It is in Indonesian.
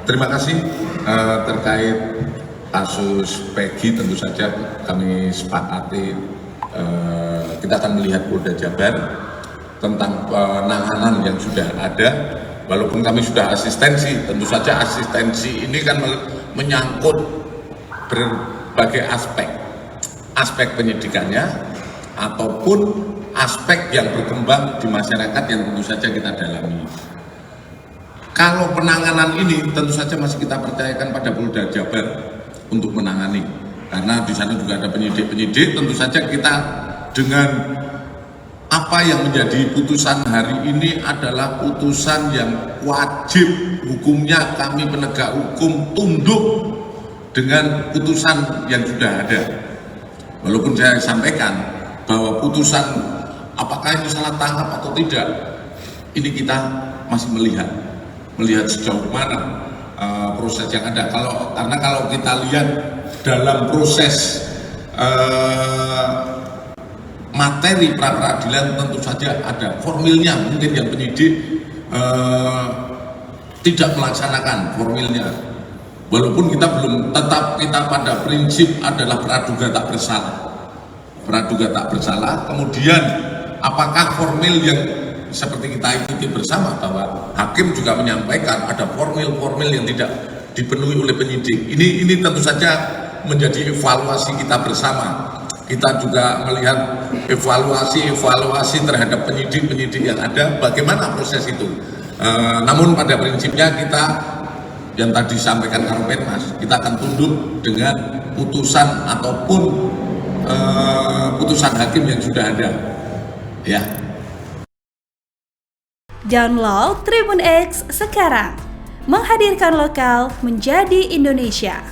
Terima kasih. Terkait kasus Peggy, tentu saja kami sepakati kita akan melihat Polda Jabar tentang penanganan yang sudah ada. Walaupun kami sudah asistensi, tentu saja asistensi ini kan menyangkut berbagai aspek penyidikannya ataupun aspek yang berkembang di masyarakat yang tentu saja kita dalami. Kalau penanganan ini tentu saja masih kita percayakan pada Polda Jabar untuk menangani, karena di sana juga ada penyidik-penyidik. Tentu saja kita dengan apa yang menjadi putusan hari ini adalah putusan yang wajib hukumnya, kami penegak hukum tunduk dengan putusan yang sudah ada. Walaupun saya sampaikan bahwa putusan apakah ini salah tangkap atau tidak, ini kita masih melihat sejauh mana proses yang ada. Karena kalau kita lihat dalam proses materi pra peradilan, tentu saja ada formilnya. Mungkin yang penyidik tidak melaksanakan formilnya, walaupun kita belum, tetap kita pada prinsip adalah praduga tak bersalah. Kemudian apakah formil yang seperti kita ikuti bersama, bahwa hakim juga menyampaikan ada formil-formil yang tidak dipenuhi oleh penyidik. Ini tentu saja menjadi evaluasi kita bersama. Kita juga melihat evaluasi terhadap penyidik yang ada, bagaimana proses itu. Namun pada prinsipnya kita, yang tadi disampaikan Karopenmas, kita akan tunduk dengan putusan ataupun putusan hakim yang sudah ada. Ya. Download Tribun X sekarang, menghadirkan lokal menjadi Indonesia.